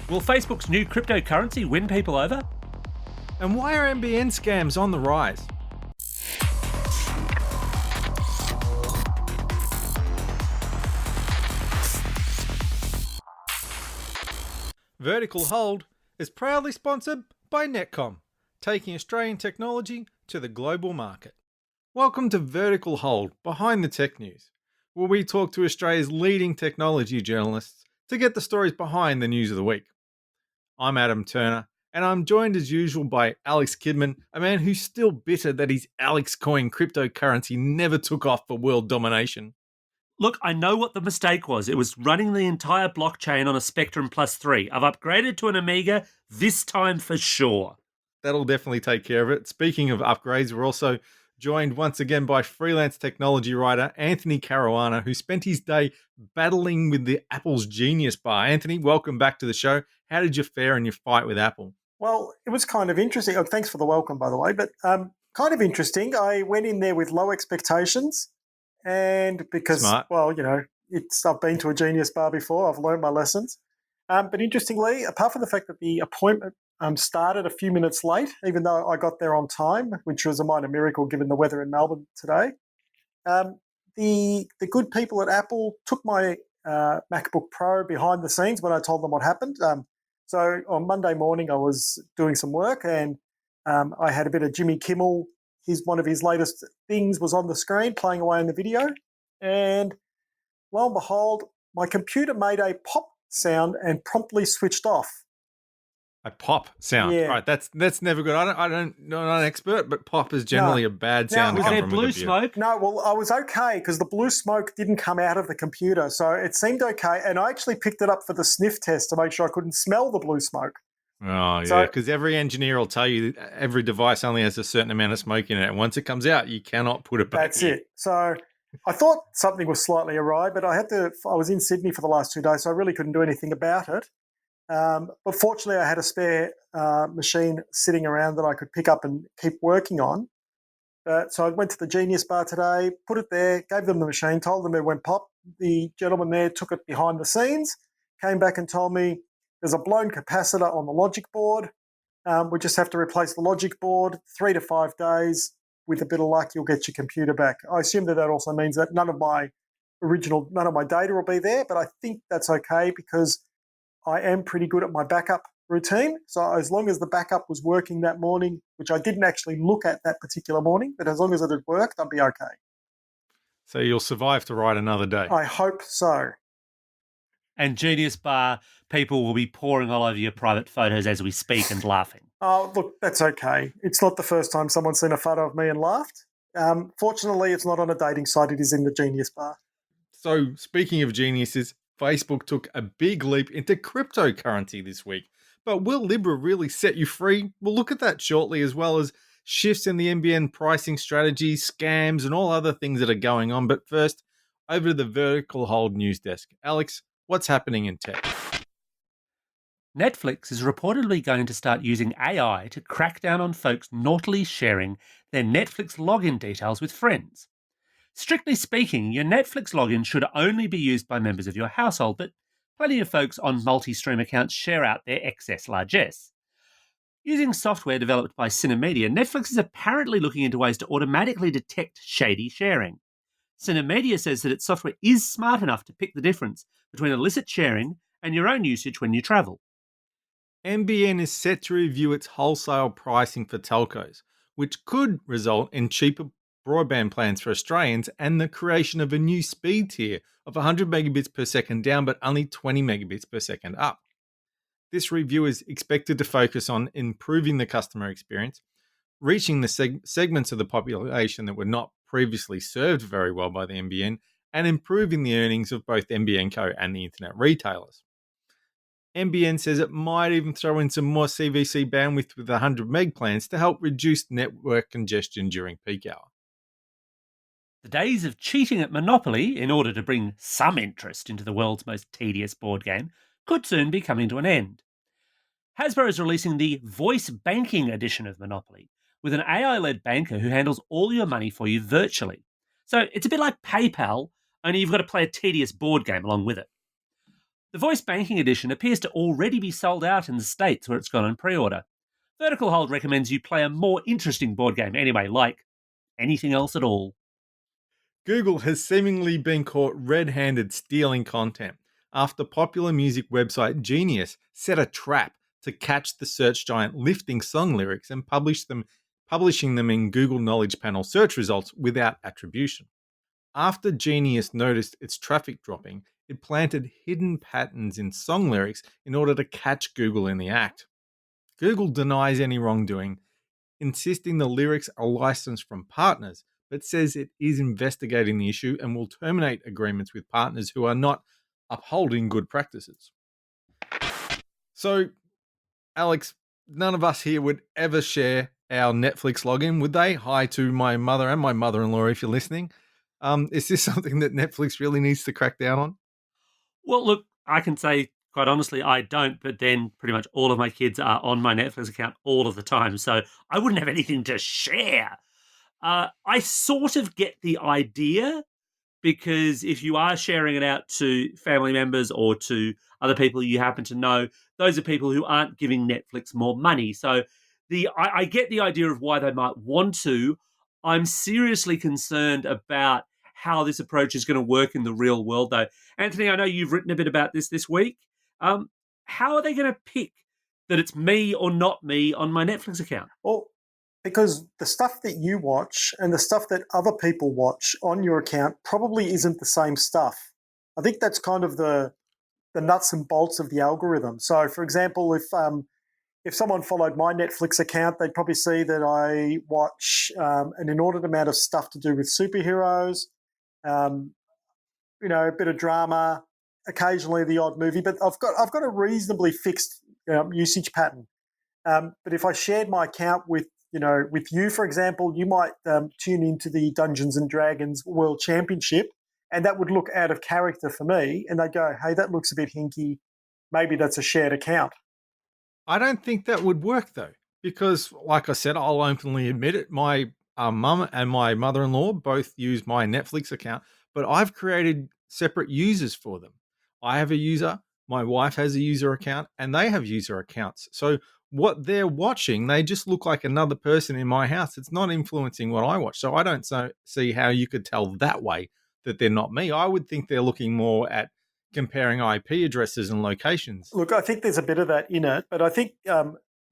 Will Facebook's new cryptocurrency win people over? And why are NBN scams on the rise? Vertical Hold is proudly sponsored by Netcom, taking Australian technology to the global market. Welcome to Vertical Hold, Behind the Tech News, where we talk to Australia's leading technology journalists to get the stories behind the news of the week. I'm Adam Turner, and I'm joined as usual by Alex Kidman, a man who's still bitter that his Alex coin cryptocurrency never took off for world domination. Look, I know what the mistake was. It was running the entire blockchain on a Spectrum Plus 3. I've upgraded to an Amiga, this time for sure. That'll definitely take care of it. Speaking of upgrades, we're also joined once again by freelance technology writer Anthony Caruana, who spent his day battling with the Apple's Genius Bar. Anthony, welcome back to the show. How did you fare in your fight with Apple? Well, it was kind of interesting. Oh, thanks for the welcome, by the way. But kind of interesting. I went in there with low expectations. And because, Smart. well, you know, I've been to a Genius Bar before. I've learned my lessons. But interestingly, apart from the fact that the appointment started a few minutes late, even though I got there on time, which was a minor miracle given the weather in Melbourne today, the good people at Apple took my MacBook Pro behind the scenes when I told them what happened. So on Monday morning, I was doing some work and I had a bit of Jimmy Kimmel. One of his latest things was on the screen playing away in the video. And lo and behold, my computer made a pop sound and promptly switched off. A pop sound, Yeah. Right? That's never good. I'm not an expert, but pop is generally a bad sound. Now, to Was come there from a blue computer. smoke? No, well, I was okay because the blue smoke didn't come out of the computer. So it seemed okay. And I actually picked it up for the sniff test to make sure I couldn't smell the blue smoke. Oh, So- yeah, because every engineer will tell you that every device only has a certain amount of smoke in it. And once it comes out, you cannot put it back That's in. it. So I thought something was slightly awry, but I was in Sydney for the last 2 days, so I really couldn't do anything about it. But fortunately, I had a spare machine sitting around that I could pick up and keep working on. So I went to the Genius Bar today, put it there, gave them the machine, told them it went pop. The gentleman there took it behind the scenes, came back and told me there's a blown capacitor on the logic board. We just have to replace the logic board, 3 to 5 days. With a bit of luck, you'll get your computer back. I assume that also means that none of my data will be there, but I think that's okay because I am pretty good at my backup routine. So as long as the backup was working that morning, which I didn't actually look at that particular morning, but as long as it had worked, I'd be okay. So you'll survive to write another day. I hope so. And Genius Bar people will be pouring all over your private photos as we speak and laughing. Oh, look, that's okay. It's not the first time someone's seen a photo of me and laughed. Fortunately, it's not on a dating site. It is in the Genius Bar. So speaking of geniuses, Facebook took a big leap into cryptocurrency this week. But will Libra really set you free? We'll look at that shortly, as well as shifts in the NBN pricing strategies, scams, and all other things that are going on. But first, over to the Vertical Hold news desk. Alex, what's happening in tech? Netflix is reportedly going to start using AI to crack down on folks naughtily sharing their Netflix login details with friends. Strictly speaking, your Netflix login should only be used by members of your household, but plenty of folks on multi-stream accounts share out their excess largesse. Using software developed by Cinemedia, Netflix is apparently looking into ways to automatically detect shady sharing. Cinemedia says that its software is smart enough to pick the difference between illicit sharing and your own usage when you travel. NBN is set to review its wholesale pricing for telcos, which could result in cheaper broadband plans for Australians and the creation of a new speed tier of 100 megabits per second down but only 20 megabits per second up. This review is expected to focus on improving the customer experience, reaching the segments of the population that were not previously served very well by the NBN, and improving the earnings of both NBN Co and the internet retailers. NBN says it might even throw in some more CVC bandwidth with 100 meg plans to help reduce network congestion during peak hour. The days of cheating at Monopoly in order to bring some interest into the world's most tedious board game could soon be coming to an end. Hasbro is releasing the voice banking edition of Monopoly, with an AI-led banker who handles all your money for you virtually. So it's a bit like PayPal, only you've got to play a tedious board game along with it. The voice banking edition appears to already be sold out in the States where it's gone on pre-order. Vertical Hold recommends you play a more interesting board game anyway, like anything else at all. Google has seemingly been caught red-handed stealing content after popular music website Genius set a trap to catch the search giant lifting song lyrics and publishing them in Google Knowledge Panel search results without attribution. After Genius noticed its traffic dropping, it planted hidden patterns in song lyrics in order to catch Google in the act. Google denies any wrongdoing, insisting the lyrics are licensed from partners, but says it is investigating the issue and will terminate agreements with partners who are not upholding good practices. So, Alex, none of us here would ever share our Netflix login, would they? Hi to my mother and my mother-in-law if you're listening. Is this something that Netflix really needs to crack down on? Well, look, I can say quite honestly, I don't, but then pretty much all of my kids are on my Netflix account all of the time, so I wouldn't have anything to share. I sort of get the idea, because if you are sharing it out to family members or to other people you happen to know, those are people who aren't giving Netflix more money. So I get the idea of why they might want to. I'm seriously concerned about how this approach is going to work in the real world, though. Anthony, I know you've written a bit about this week. How are they going to pick that it's me or not me on my Netflix account? Well, because the stuff that you watch and the stuff that other people watch on your account probably isn't the same stuff. I think that's kind of the nuts and bolts of the algorithm. So, for example, if someone followed my Netflix account, they'd probably see that I watch an inordinate amount of stuff to do with superheroes, a bit of drama, occasionally the odd movie. But I've got a reasonably fixed usage pattern. But if I shared my account with you, for example, you might tune into the Dungeons and Dragons World Championship, and that would look out of character for me. And they'd go, "Hey, that looks a bit hinky. Maybe that's a shared account." I don't think that would work though, because like I said, I'll openly admit it. My mum and my mother-in-law both use my Netflix account, but I've created separate users for them. I have a user, my wife has a user account, and they have user accounts. So what they're watching, they just look like another person in my house. It's not influencing what I watch. So I don't see how you could tell that way that they're not me. I would think they're looking more at comparing IP addresses and locations. Look, I think there's a bit of that in it, but I think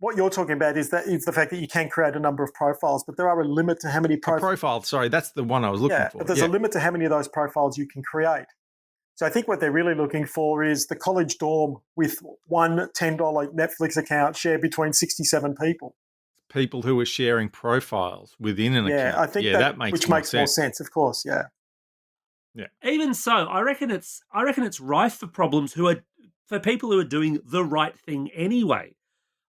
what you're talking about is the fact that you can create a number of profiles, but there are a limit to how many profiles. Sorry, that's the one I was looking for. But there's a limit to how many of those profiles you can create. So I think what they're really looking for is the college dorm with one $10 Netflix account shared between 67 people. People who are sharing profiles within an account. I think that makes more sense, of course, yeah. Yeah. Even so, I reckon it's rife for problems for people who are doing the right thing anyway.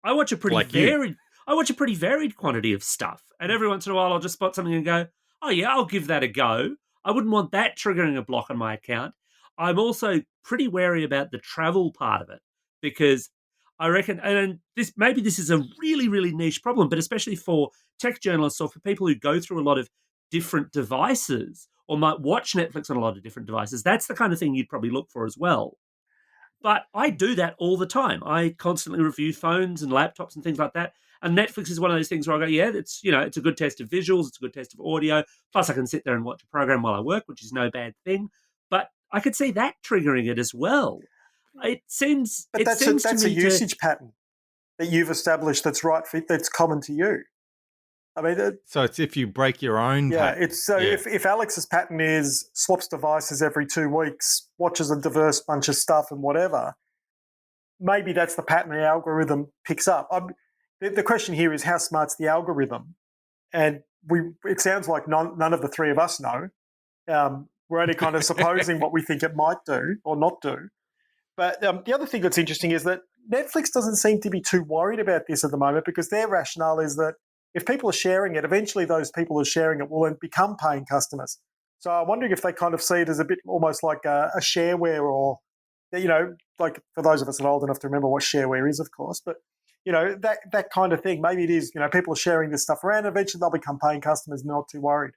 I watch a pretty varied quantity of stuff, and every once in a while I'll just spot something and go, "Oh yeah, I'll give that a go." I wouldn't want that triggering a block on my account. I'm also pretty wary about the travel part of it, because I reckon, and this is a really, really niche problem, but especially for tech journalists or for people who go through a lot of different devices or might watch Netflix on a lot of different devices, that's the kind of thing you'd probably look for as well. But I do that all the time. I constantly review phones and laptops and things like that. And Netflix is one of those things where I go, yeah, it's a good test of visuals, it's a good test of audio. Plus, I can sit there and watch a program while I work, which is no bad thing. But I could see that triggering it as well. That's a usage pattern that you've established that's that's common to you. I mean, so it's if you break your own. Pattern. If Alex's pattern is swaps devices every 2 weeks, watches a diverse bunch of stuff and whatever, maybe that's the pattern the algorithm picks up. The question here is how smart's the algorithm, and it sounds like none of the three of us know. We're only kind of supposing what we think it might do or not do. But the other thing that's interesting is that Netflix doesn't seem to be too worried about this at the moment, because their rationale is that if people are sharing it, eventually those people who are sharing it will become paying customers. So I'm wondering if they kind of see it as a bit almost like a shareware, or, like for those of us that are old enough to remember what shareware is, of course, but, that kind of thing. Maybe it is, people are sharing this stuff around, eventually they'll become paying customers and not too worried.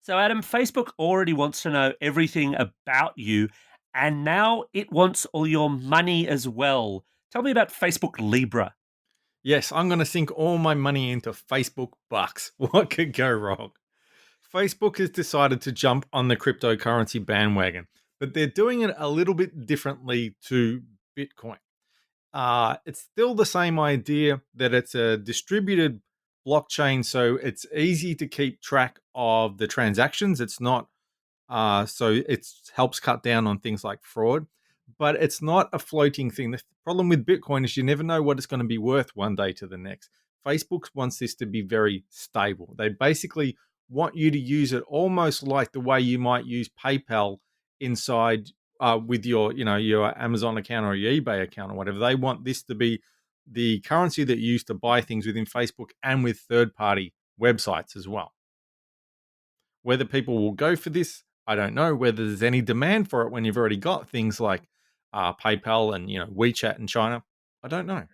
So, Adam, Facebook already wants to know everything about you And now it wants all your money as well. Tell me about Facebook Libra. Yes, I'm going to sink all my money into Facebook bucks. What could go wrong? Facebook has decided to jump on the cryptocurrency bandwagon, but they're doing it a little bit differently to Bitcoin. It's still the same idea that it's a distributed blockchain, so it's easy to keep track of the transactions. It's not so it helps cut down on things like fraud, but it's not a floating thing. The problem with Bitcoin is you never know what it's going to be worth one day to the next. Facebook wants this to be very stable. They basically want you to use it almost like the way you might use PayPal inside with your, your Amazon account or your eBay account or whatever. They want this to be the currency that you use to buy things within Facebook and with third-party websites as well. Whether people will go for this, I don't know. Whether there's any demand for it when you've already got things like PayPal and WeChat in China, I don't know.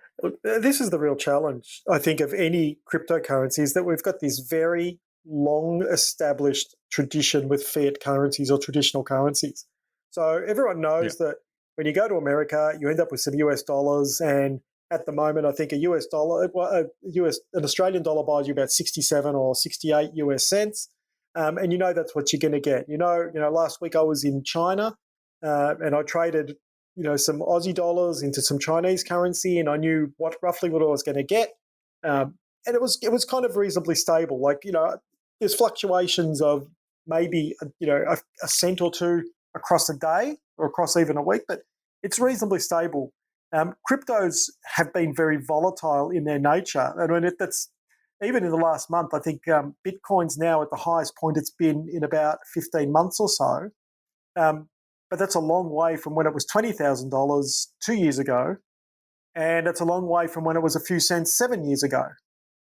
This is the real challenge, I think, of any cryptocurrency, is that we've got this very long established tradition with fiat currencies or traditional currencies. So everyone knows that when you go to America, you end up with some US dollars, and at the moment, I think a US dollar, an Australian dollar buys you about 67 or 68 US cents. And that's what you're going to get. Last week I was in China, and I traded, some Aussie dollars into some Chinese currency, and I knew roughly what I was going to get. And it was kind of reasonably stable. Like, there's fluctuations of maybe a cent or two across a day or across even a week, but it's reasonably stable. Cryptos have been very volatile in their nature, and that's even in the last month. I think Bitcoin's now at the highest point it's been in about 15 months or so. But that's a long way from when it was $20,000 2 years ago, and it's a long way from when it was a few cents 7 years ago.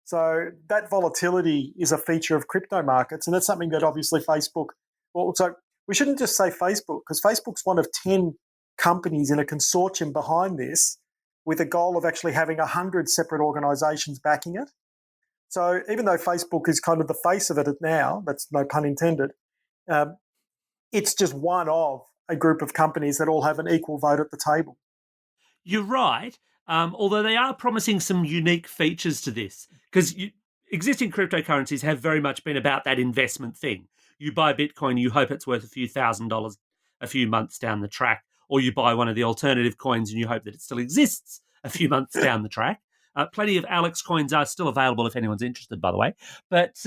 So that volatility is a feature of crypto markets, and that's something that obviously Facebook. Well, so we shouldn't just say Facebook, because Facebook's one of 10 companies in a consortium behind this, with a goal of actually having 100 separate organisations backing it. So even though Facebook is kind of the face of it now, that's no pun intended, it's just one of a group of companies that all have an equal vote at the table. You're right, although they are promising some unique features to this, because existing cryptocurrencies have very much been about that investment thing. You buy Bitcoin, you hope it's worth a few $1,000s a few months down the track, or you buy one of the alternative coins and you hope that it still exists a few months down the track. Plenty of Alex coins are still available if anyone's interested, by the way. But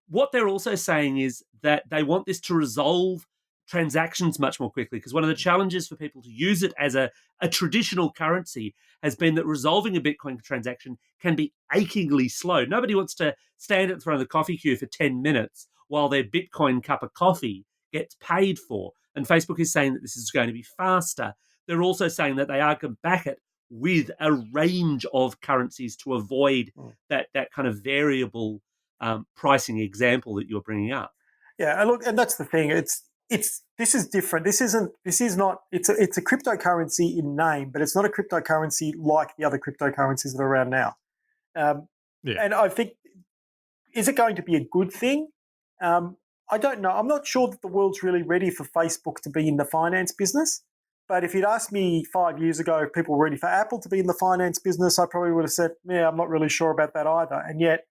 what they're also saying is that they want this to resolve transactions much more quickly, because one of the challenges for people to use it as a traditional currency has been that resolving a Bitcoin transaction can be achingly slow. Nobody wants to stand at the front of the coffee queue for 10 minutes while their Bitcoin cup of coffee gets paid for. And Facebook is saying that this is going to be faster. They're also saying that they are going to back it with a range of currencies to avoid that kind of variable pricing example that you're bringing up. Yeah, and that's the thing. This is different. This is not. It's a cryptocurrency in name, but it's not a cryptocurrency like the other cryptocurrencies that are around now. And I think, is it going to be a good thing? I don't know. I'm not sure that the world's really ready for Facebook to be in the finance business. But if you'd asked me 5 years ago if people were ready for Apple to be in the finance business, I probably would have said, yeah, I'm not really sure about that either. And yet,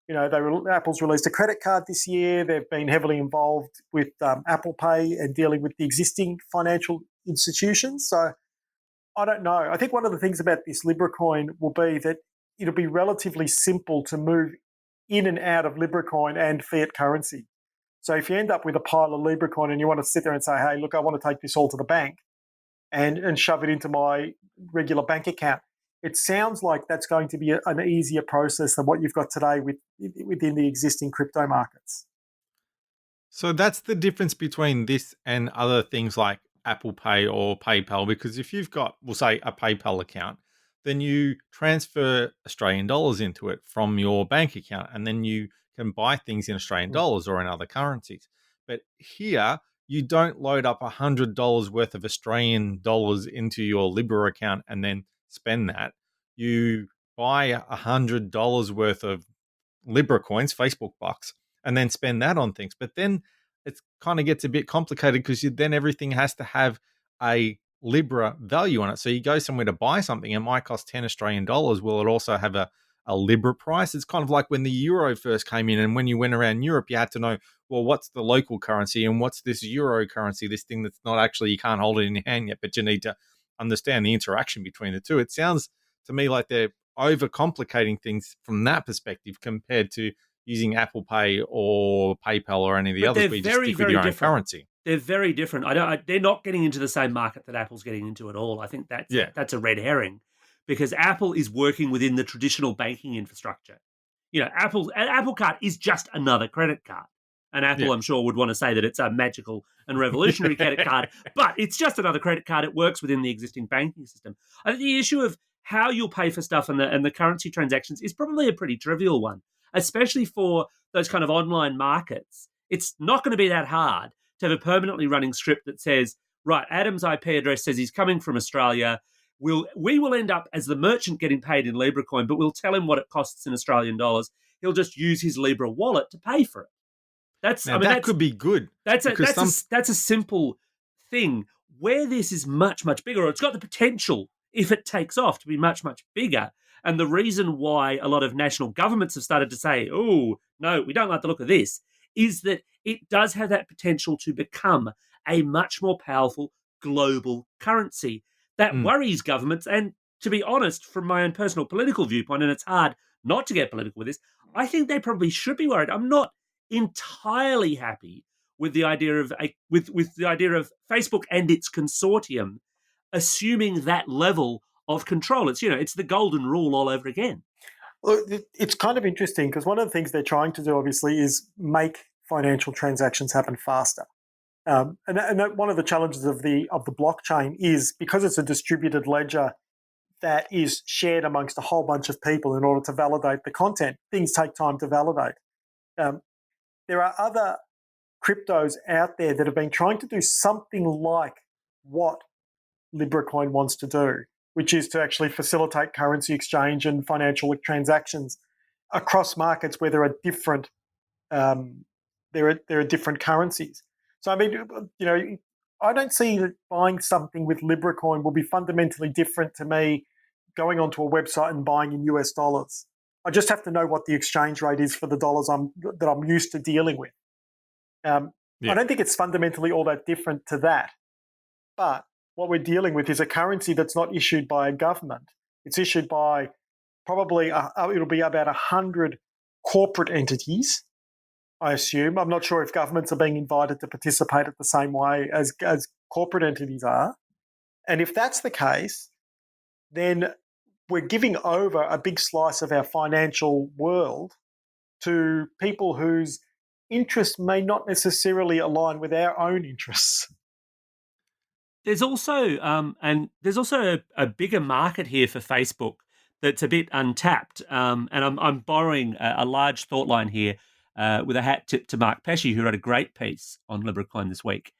Apple's released a credit card this year. They've been heavily involved with Apple Pay and dealing with the existing financial institutions. So I don't know. I think one of the things about this Libra coin will be that it'll be relatively simple to move in and out of Libra coin and fiat currency. So if you end up with a pile of Libra coin and you want to sit there and say, hey, look, I want to take this all to the bank and shove it into my regular bank account, it sounds like that's going to be an easier process than what you've got today within the existing crypto markets. So that's the difference between this and other things like Apple Pay or PayPal, because if you've got, we'll say, a PayPal account, then you transfer Australian dollars into it from your bank account, and then you can buy things in Australian dollars or in other currencies. But here, you don't load up $100 worth of Australian dollars into your Libra account and then spend that. You buy $100 worth of Libra coins, Facebook bucks, and then spend that on things. But then it kind of gets a bit complicated, because then everything has to have a Libra value on it. So you go somewhere to buy something, it might cost 10 Australian dollars. Will it also have a Libra price? It's kind of like when the euro first came in, and when you went around Europe, you had to know, well, what's the local currency and what's this euro currency, this thing that's not actually, you can't hold it in your hand yet, but you need to understand the interaction between the two. It sounds to me like they're overcomplicating things from that perspective compared to using Apple Pay or PayPal or any of the But others they're where you just very, stick with very your own different. currency. They're very different. They're not getting into the same market that Apple's getting into at all. I think that's a red herring, because Apple is working within the traditional banking infrastructure. An Apple Card is just another credit card. And Apple, Yeah. I'm sure, would want to say that it's a magical and revolutionary credit card, but it's just another credit card. It works within the existing banking system. I think the issue of how you'll pay for stuff and the currency transactions is probably a pretty trivial one, especially for those kind of online markets. It's not going to be that hard to have a permanently running script that says, right, Adam's IP address says he's coming from Australia. We will end up as the merchant getting paid in Libra coin, but we'll tell him what it costs in Australian dollars. He'll just use his Libra wallet to pay for it. That could be good. That's a simple thing. Where this is much, much bigger, or it's got the potential, if it takes off, to be much, much bigger. And the reason why a lot of national governments have started to say, oh, no, we don't like the look of this, is that it does have that potential to become a much more powerful global currency. That worries governments. And to be honest, from my own personal political viewpoint, and it's hard not to get political with this, I think they probably should be worried. I'm not entirely happy with the idea of Facebook and its consortium assuming that level of control. It's the golden rule all over again. Well, it's kind of interesting because one of the things they're trying to do, obviously, is make financial transactions happen faster. And that one of the challenges of the blockchain is, because it's a distributed ledger that is shared amongst a whole bunch of people in order to validate the content. Things take time to validate. There are other cryptos out there that have been trying to do something like what LibraCoin wants to do, which is to actually facilitate currency exchange and financial transactions across markets where there are different different currencies. So I mean, I don't see that buying something with LibraCoin will be fundamentally different to me going onto a website and buying in US dollars. I just have to know what the exchange rate is for the dollars that I'm used to dealing with. I don't think it's fundamentally all that different to that. But what we're dealing with is a currency that's not issued by a government. It's issued by probably, it'll be about 100 corporate entities, I assume. I'm not sure if governments are being invited to participate at the same way as corporate entities are. And if that's the case, then we're giving over a big slice of our financial world to people whose interests may not necessarily align with our own interests. There's also a bigger market here for Facebook that's a bit untapped. And I'm borrowing a large thought line here with a hat tip to Mark Pesce, who wrote a great piece on LibraCoin this week,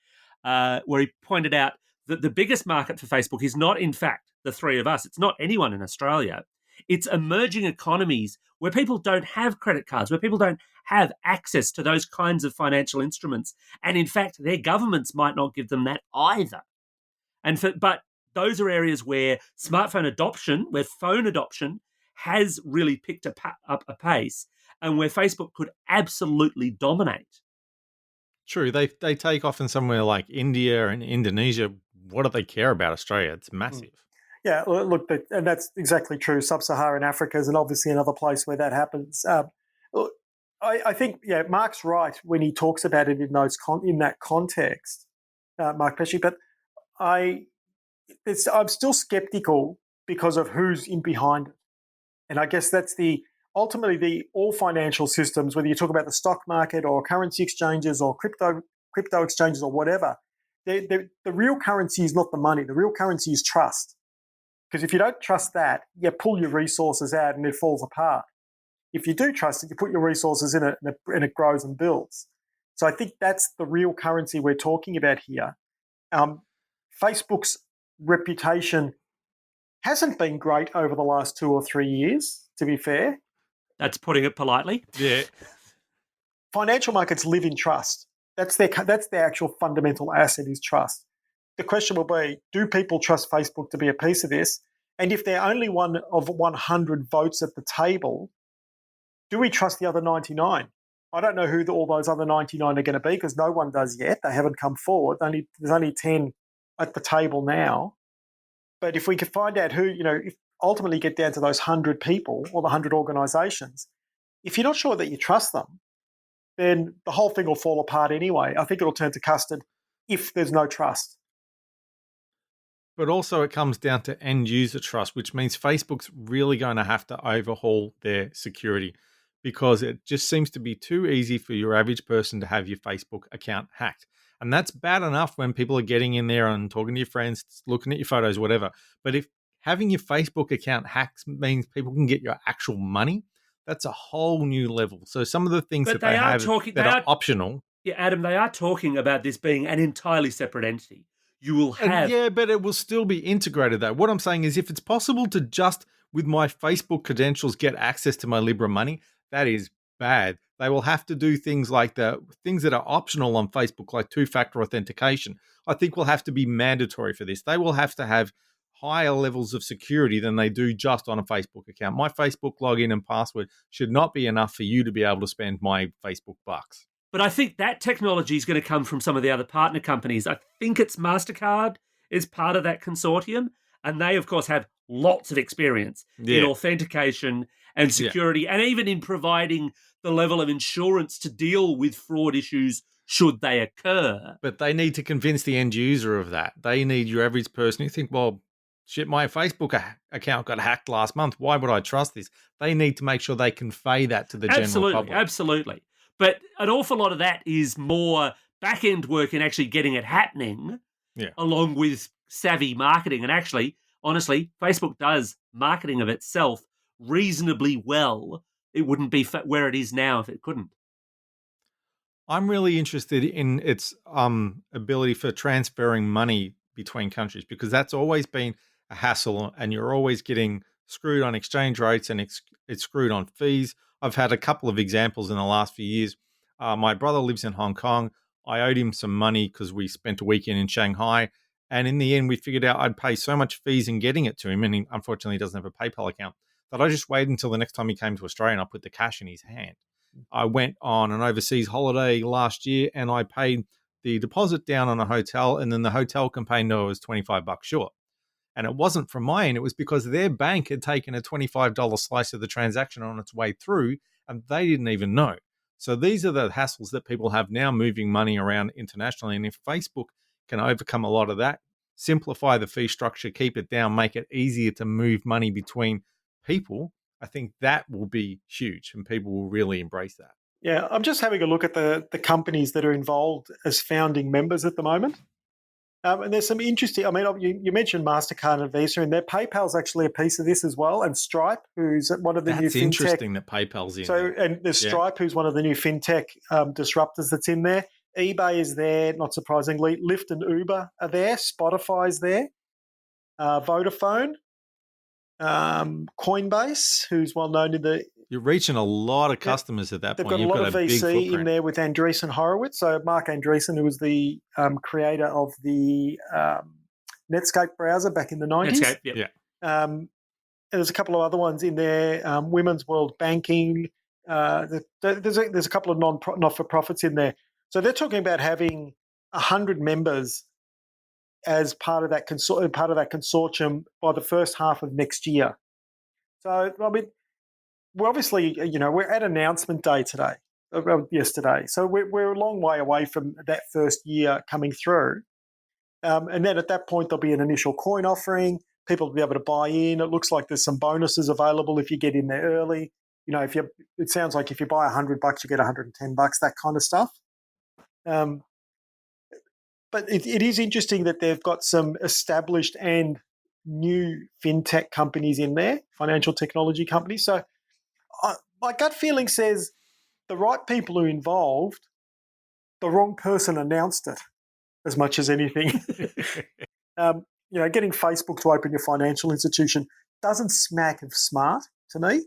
where he pointed out that the biggest market for Facebook is not, in fact, the three of us. It's not anyone in Australia. It's emerging economies where people don't have credit cards, where people don't have access to those kinds of financial instruments. And in fact, their governments might not give them that either. But those are areas where smartphone adoption, where phone adoption has really picked up a pace, and where Facebook could absolutely dominate. True, they take off in somewhere like India and Indonesia. What do they care about Australia? It's massive. Yeah, look, and that's exactly true. Sub-Saharan Africa is obviously another place where that happens. I think, Mark's right when he talks about it in that context, Mark Pesce. But I'm still skeptical because of who's in behind it, and I guess that's ultimately all financial systems, whether you talk about the stock market or currency exchanges or crypto exchanges or whatever. The real currency is not the money. The real currency is trust. Because if you don't trust that, you pull your resources out and it falls apart. If you do trust it, you put your resources in it and it grows and builds. So I think that's the real currency we're talking about here. Facebook's reputation hasn't been great over the last 2 or 3 years, to be fair. That's putting it politely. Yeah. Financial markets live in trust. That's their actual fundamental asset is trust. the question will be, do people trust Facebook to be a piece of this? And if they're only one of 100 votes at the table, do we trust the other 99? I don't know who all those other 99 are going to be because no one does yet. They haven't come forward. There's only 10 at the table now. But if we could find out who, if ultimately get down to those 100 people or the 100 organisations, if you're not sure that you trust them, then the whole thing will fall apart anyway. I think it'll turn to custard if there's no trust. But also it comes down to end user trust, which means Facebook's really going to have to overhaul their security because it just seems to be too easy for your average person to have your Facebook account hacked. And that's bad enough when people are getting in there and talking to your friends, looking at your photos, whatever. But if having your Facebook account hacked means people can get your actual money, that's a whole new level. So some of the things that they have that are optional. Yeah, Adam, they are talking about this being an entirely separate entity. You will have... Yeah, but it will still be integrated though. What I'm saying is if it's possible to just, with my Facebook credentials, get access to my Libra money, that is bad. They will have to do things like the things that are optional on Facebook, like two-factor authentication. I think will have to be mandatory for this. They will have to have higher levels of security than they do just on a Facebook account. My Facebook login and password should not be enough for you to be able to spend my Facebook bucks. But I think that technology is going to come from some of the other partner companies. I think it's MasterCard is part of that consortium. And they, of course, have lots of experience in authentication and security and even in providing the level of insurance to deal with fraud issues should they occur. But they need to convince the end user of that. They need your average person who think, well, shit, my Facebook account got hacked last month. Why would I trust this? They need to make sure they convey that to the general public. Absolutely. But an awful lot of that is more back-end work in actually getting it happening, along with savvy marketing. And actually, honestly, Facebook does marketing of itself reasonably well. It wouldn't be where it is now if it couldn't. I'm really interested in its ability for transferring money between countries because that's always been a hassle and you're always getting screwed on exchange rates and it's screwed on fees. I've had a couple of examples in the last few years. My brother lives in Hong Kong. I owed him some money because we spent a weekend in Shanghai. And in the end, we figured out I'd pay so much fees in getting it to him. And he unfortunately doesn't have a PayPal account that I just waited until the next time he came to Australia and I put the cash in his hand. I went on an overseas holiday last year and I paid the deposit down on a hotel and then the hotel complained I was $25 short. And it wasn't from my end. It was because their bank had taken a $25 slice of the transaction on its way through and they didn't even know. So these are the hassles that people have now moving money around internationally. And if Facebook can overcome a lot of that, simplify the fee structure, keep it down, make it easier to move money between people, I think that will be huge and people will really embrace that. Yeah, I'm just having a look at the companies that are involved as founding members at the moment. And there's some interesting, you mentioned MasterCard and Visa, and their PayPal's actually a piece of this as well, and Stripe, who's one of the new fintech. That's interesting that PayPal's in. So, and there's Stripe, who's one of the new fintech disruptors that's in there. eBay is there, not surprisingly. Lyft and Uber are there. Spotify's there. Vodafone. Coinbase, who's well known in the... You're reaching a lot of customers at that point. They've got a lot of VC in there with Andreessen Horowitz. So Mark Andreessen, who was the creator of the Netscape browser back in the 90s. Netscape, and there's a couple of other ones in there. Women's World Banking. There's a couple of not-for-profits in there. So they're talking about having 100 members as part of that consortium by the first half of next year. So, we're obviously, we're at announcement day yesterday. So we're a long way away from that first year coming through. And then at that point, there'll be an initial coin offering. People will be able to buy in. It looks like there's some bonuses available if you get in there early. It sounds like if you buy $100, you get $110, that kind of stuff. But it is interesting that they've got some established and new fintech companies in there, financial technology companies. So my gut feeling says the right people are involved, the wrong person announced it as much as anything. Getting Facebook to open your financial institution doesn't smack of smart to me.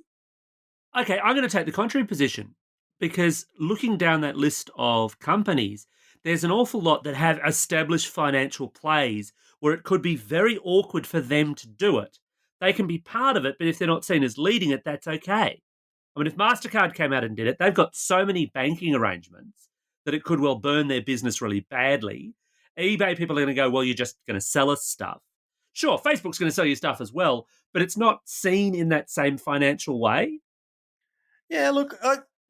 Okay, I'm going to take the contrary position because looking down that list of companies, there's an awful lot that have established financial plays where it could be very awkward for them to do it. They can be part of it, but if they're not seen as leading it, that's okay. I mean, if MasterCard came out and did it, they've got so many banking arrangements that it could well burn their business really badly. eBay people are going to go, well, you're just going to sell us stuff. Sure, Facebook's going to sell you stuff as well, but it's not seen in that same financial way. Yeah, look,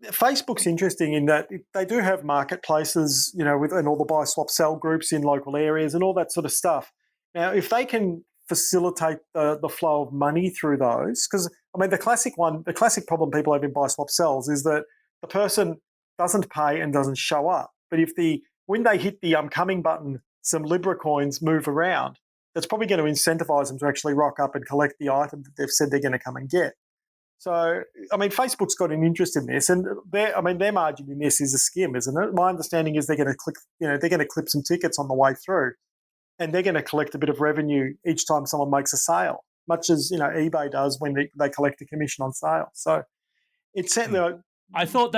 Facebook's interesting in that they do have marketplaces, and all the buy, swap, sell groups in local areas and all that sort of stuff. Now, if they can facilitate the flow of money through those, because I mean, the classic problem people have in buy, swap, sells is that the person doesn't pay and doesn't show up. But when they hit the coming button, some Libra coins move around, that's probably going to incentivize them to actually rock up and collect the item that they've said they're going to come and get. So, I mean, Facebook's got an interest in this, and their margin in this is a skim, isn't it? My understanding is they're going to clip some tickets on the way through, and they're going to collect a bit of revenue each time someone makes a sale, much as eBay does when they collect a commission on sale. So, it's certainly. I thought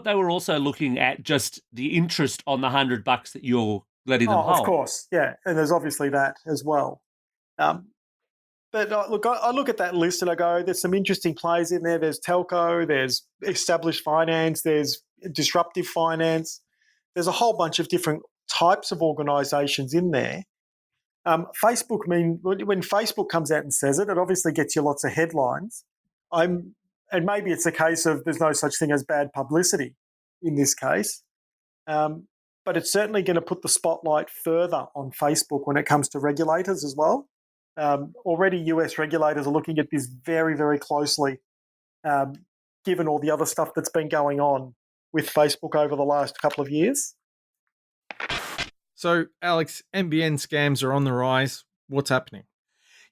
they were also looking at just the interest on the $100 that you're letting them hold. Of course, yeah, and there's obviously that as well. But look, I look at that list and I go, there's some interesting plays in there. There's telco, there's established finance, there's disruptive finance. There's a whole bunch of different types of organisations in there. Facebook, when Facebook comes out and says it, it obviously gets you lots of headlines. And maybe it's a case of there's no such thing as bad publicity in this case. But it's certainly going to put the spotlight further on Facebook when it comes to regulators as well. Already US regulators are looking at this very, very closely, given all the other stuff that's been going on with Facebook over the last couple of years. So, Alex, NBN scams are on the rise. What's happening?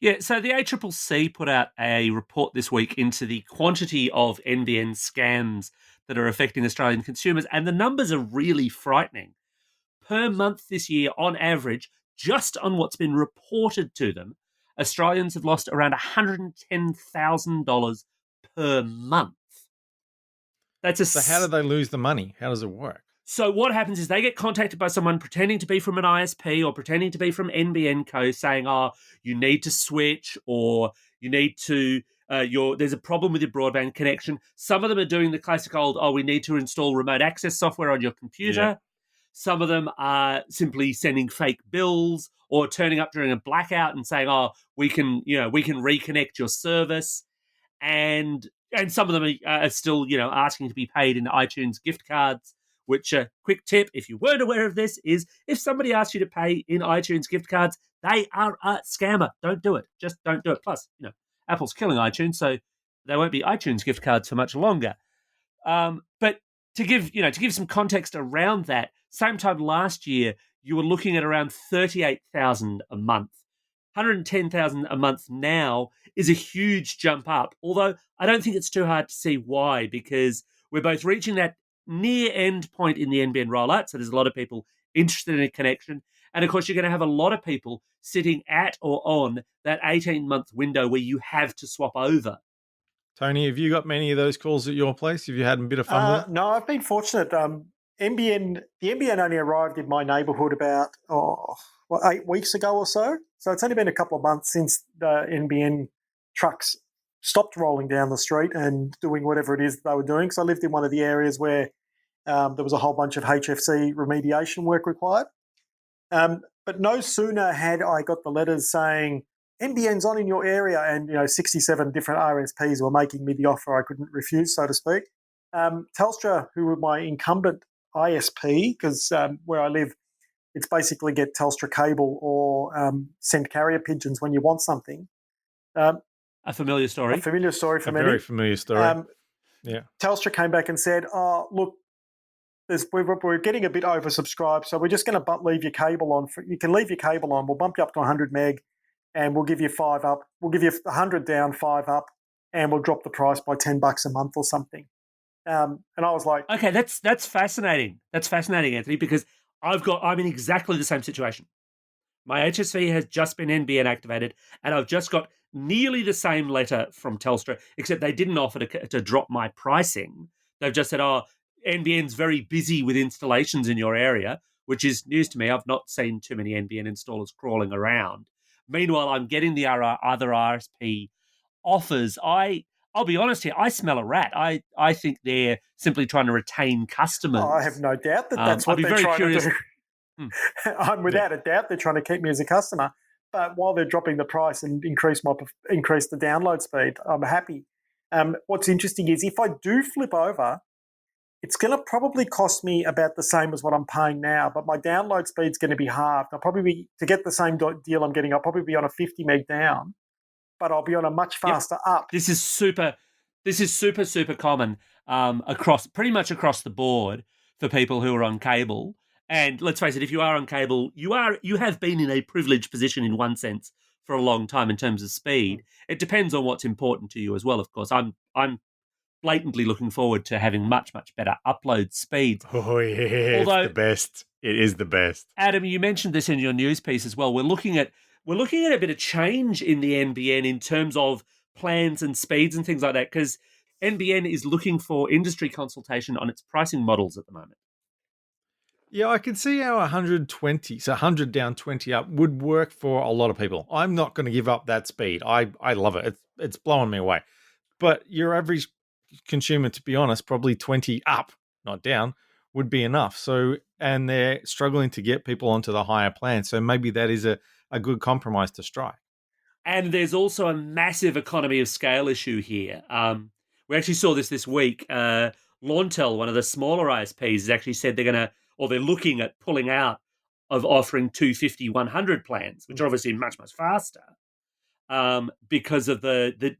Yeah, so the ACCC put out a report this week into the quantity of NBN scams that are affecting Australian consumers, and the numbers are really frightening. Per month this year, on average, just on what's been reported to them, Australians have lost around $110,000 per month. So how do they lose the money? How does it work? So what happens is they get contacted by someone pretending to be from an ISP or pretending to be from NBN Co, saying, you need to switch, or you need to, there's a problem with your broadband connection. Some of them are doing the classic old, we need to install remote access software on your computer. Yeah. Some of them are simply sending fake bills or turning up during a blackout and saying, we can reconnect your service. And some of them are still, asking to be paid in iTunes gift cards, which quick tip, if you weren't aware of this, is if somebody asks you to pay in iTunes gift cards, they are a scammer. Don't do it. Just don't do it. Plus, Apple's killing iTunes, so there won't be iTunes gift cards for much longer. But to give some context around that, same time last year, you were looking at around 38,000 a month. 110,000 a month now is a huge jump up, although I don't think it's too hard to see why, because we're both reaching that near end point in the NBN rollout, so there's a lot of people interested in a connection, and of course you're going to have a lot of people sitting at or on that 18-month window where you have to swap over. Tony, have you got many of those calls at your place? Have you had a bit of fun with it? No, I've been fortunate. The NBN only arrived in my neighbourhood about 8 weeks ago or so. So it's only been a couple of months since the NBN trucks stopped rolling down the street and doing whatever it is they were doing. So I lived in one of the areas where there was a whole bunch of HFC remediation work required. But no sooner had I got the letters saying, NBN's on in your area, and 67 different RSPs were making me the offer I couldn't refuse, so to speak. Telstra, who were my incumbent ISP, because where I live, it's basically get Telstra cable or send carrier pigeons when you want something. A familiar story. A familiar story for many. Very familiar story. Yeah. Telstra came back and said, look, we're getting a bit oversubscribed, so we're just going to leave your cable on. You can leave your cable on. We'll bump you up to 100 meg, and we'll give you 5 up. We'll give you 100 down, 5 up, and we'll drop the price by $10 a month or something. And I was like, okay, that's fascinating. That's fascinating, Anthony, because I'm in exactly the same situation. My HSV has just been NBN activated, and I've just got nearly the same letter from Telstra, except they didn't offer to drop my pricing. They've just said, NBN's very busy with installations in your area. which is news to me. I've not seen too many NBN installers crawling around. Meanwhile, I'm getting the other RSP offers. I'll be honest here, I smell a rat. I think they're simply trying to retain customers. I have no doubt that that's I'd what be they're very trying curious. to do. I'm without a doubt they're trying to keep me as a customer. But while they're dropping the price and increase the download speed, I'm happy. What's interesting is if I do flip over, it's going to probably cost me about the same as what I'm paying now, but my download speed's going to be halved. I'll probably be, to get the same deal I'm getting, I'll probably be on a 50 meg down, but I'll be on a much faster up. This is super common pretty much across the board for people who are on cable. And let's face it, if you are on cable, you have been in a privileged position in one sense for a long time in terms of speed. It depends on what's important to you as well, of course. I'm blatantly looking forward to having much, much better upload speeds. Oh, yeah, it's the best. It is the best. Adam, you mentioned this in your news piece as well. We're looking at a bit of change in the NBN in terms of plans and speeds and things like that, because NBN is looking for industry consultation on its pricing models at the moment. Yeah, I can see how 120, so 100 down, 20 up would work for a lot of people. I'm not going to give up that speed. I love it. It's blowing me away. But your average consumer, to be honest, probably 20 up, not down, would be enough. So, and they're struggling to get people onto the higher plan. So maybe that is a good compromise to strike. And there's also a massive economy of scale issue here. We actually saw this week. Launtel, one of the smaller ISPs, has actually said they're looking at pulling out of offering 250, 100 plans, which are obviously much, much faster, because of the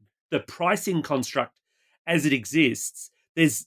pricing construct as it exists. There's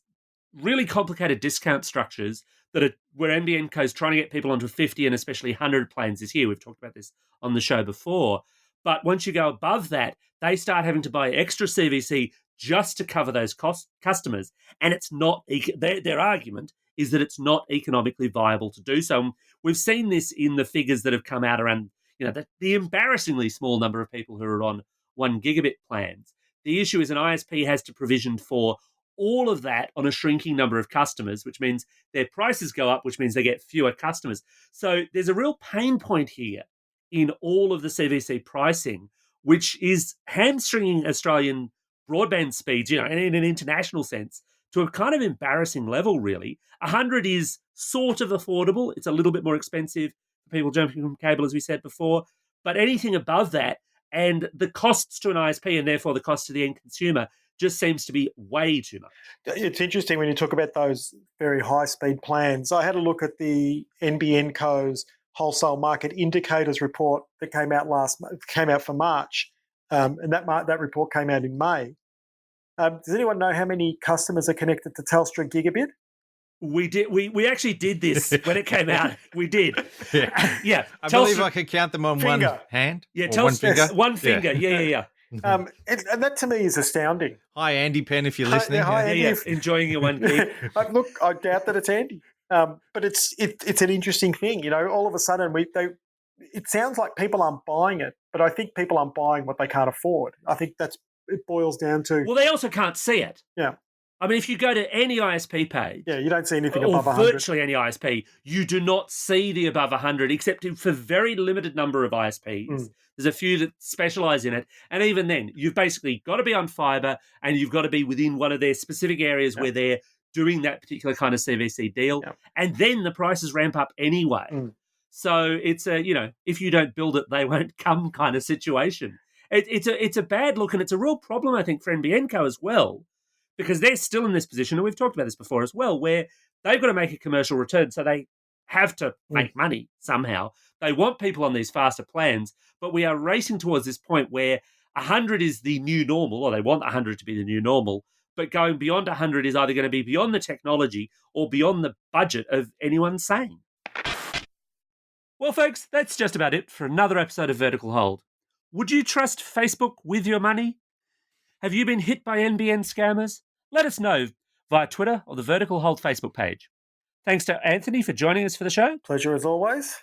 really complicated discount structures where NBN Co is trying to get people onto 50 and especially 100 plans this year. We've talked about this on the show before. But once you go above that, they start having to buy extra CVC just to cover those customers. And it's not, their argument is that it's not economically viable to do so. And we've seen this in the figures that have come out around, the embarrassingly small number of people who are on 1 gigabit plans. The issue is an ISP has to provision for all of that on a shrinking number of customers, which means their prices go up, which means they get fewer customers. So there's a real pain point here in all of the CVC pricing, which is hamstringing Australian broadband speeds, in an international sense, to a kind of embarrassing level, really. 100 is sort of affordable. It's a little bit more expensive for people jumping from cable, as we said before. But anything above that, and the costs to an ISP and therefore the cost to the end consumer, just seems to be way too much. It's interesting when you talk about those very high-speed plans. I had a look at the NBN Co's Wholesale Market Indicators report that came out for March, and that report came out in May. Does anyone know how many customers are connected to Telstra Gigabit? We did. We actually did this when it came out. We did. Yeah. I believe I could count them on one hand. Yeah, one finger. One finger. Yeah. And that to me is astounding. Hi, Andy Penn, if you're listening. Hi, Andy. Yeah. Enjoying your 1 gig. Look, I doubt that it's Andy. But it's an interesting thing. All of a sudden it sounds like people aren't buying it, but I think people aren't buying what they can't afford. I think it boils down to. Well, they also can't see it. Yeah. I mean, if you go to any ISP page, you don't see anything above 100. Virtually any ISP, you do not see the above 100, except for very limited number of ISPs. There's a few that specialise in it, and even then, you've basically got to be on fibre, and you've got to be within one of their specific areas where they're doing that particular kind of CVC deal, and then the prices ramp up anyway. So it's if you don't build it, they won't come kind of situation. It's a bad look, and it's a real problem, I think, for NBN Co as well, because they're still in this position, and we've talked about this before as well, where they've got to make a commercial return, so they have to make money somehow. They want people on these faster plans, but we are racing towards this point where 100 is the new normal, or they want 100 to be the new normal, but going beyond 100 is either going to be beyond the technology or beyond the budget of anyone sane. Well, folks, that's just about it for another episode of Vertical Hold. Would you trust Facebook with your money? Have you been hit by NBN scammers? Let us know via Twitter or the Vertical Hold Facebook page. Thanks to Anthony for joining us for the show. Pleasure as always.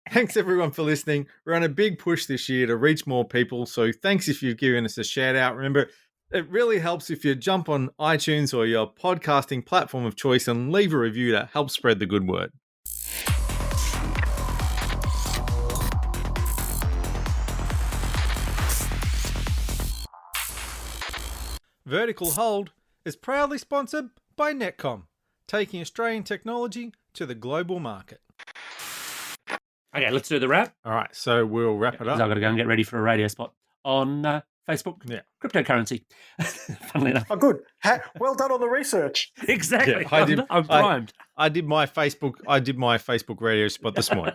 Thanks everyone for listening. We're on a big push this year to reach more people, so thanks if you've given us a shout out. Remember, it really helps if you jump on iTunes or your podcasting platform of choice and leave a review to help spread the good word. Vertical Hold is proudly sponsored by Netcom, taking Australian technology to the global market. Okay, let's do the wrap. All right, so we'll wrap it Because up. I've got to go and get ready for a radio spot on Facebook. Yeah. Cryptocurrency. Funnily enough. Oh, good. Well done on the research. Exactly. Yeah, I'm primed. I did my Facebook radio spot this morning.